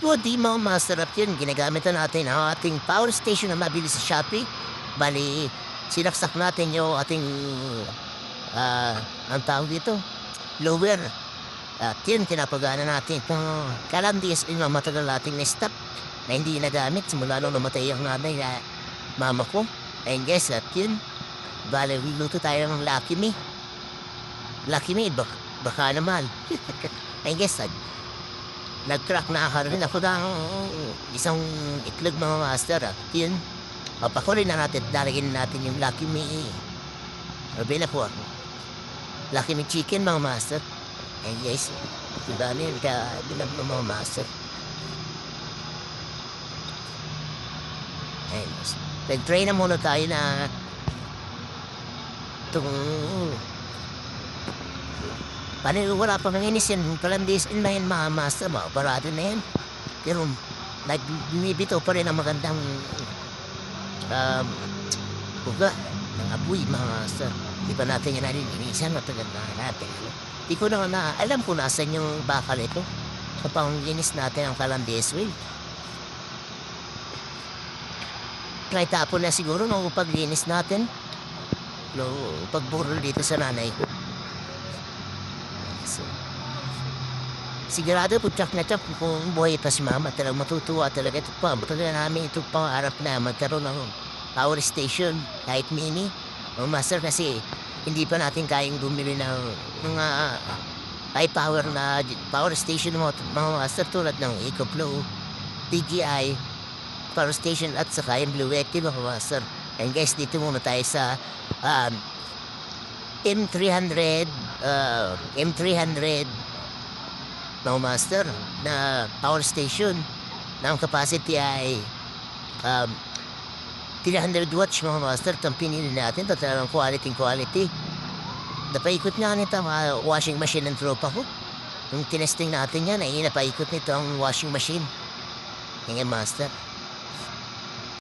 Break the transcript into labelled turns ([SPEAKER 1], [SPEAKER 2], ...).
[SPEAKER 1] O di mo masarap yun. Ginagamit na natin ang ating power station na mabili sa Shopee. Bali, sinaksak natin yung ating, ang tawag dito, lower. At yun, tinapagana natin. Kalandis, yung matagal nating na-stop na hindi nagamit. Simula nung namatay ang nanay na mama ko. And guess at yun, bali, luto tayo ng Lucky Me. Lucky Me, baka naman. And guess at, nag-crack na rin ako ng isang itlog mga master. At yun, papakulin na natin, dalagin natin yung Lucky Me. Sabi na po ako. Lucky Me chicken mga master. And yes, diba na yun, kaya bilang mga master. And nag-try na muna tayo na itong wala pa manginis yan, kalandis in my mga master, mga parado na yan. Pero nagbibito pa rin ang magandang buga ng apoy mga master. Di ba natin yan nalilinisan, matagal na natin. Di ko na alam kung nasan yung bakal ito sa panglinis natin ang kalandis wheel. Try tapon na siguro nung paglinis natin. No, pagburol dito sa nanay ko. So, sigurado po tsak na tsak kung buhay pa si mama. Talagang matutuwa talaga ito pa. Matagal namin ito pangarap na magkaroon ng power station kahit mini. O master kasi hindi pa natin kayang bumili ng mga high power na power station mo, mga master tulad ng EcoFlow, TGI, power station at saka yung Blue Yeti mga master. And guys, dito muna tayo sa M300 mga master na power station na ang capacity ay 300 watts mga master. Itong pinili natin, ito talagang quality. Napaikot nga nito ang washing machine ng tropa ko. Nung tinesting natin yan, ay napaikot nito ang washing machine. Ngayon master.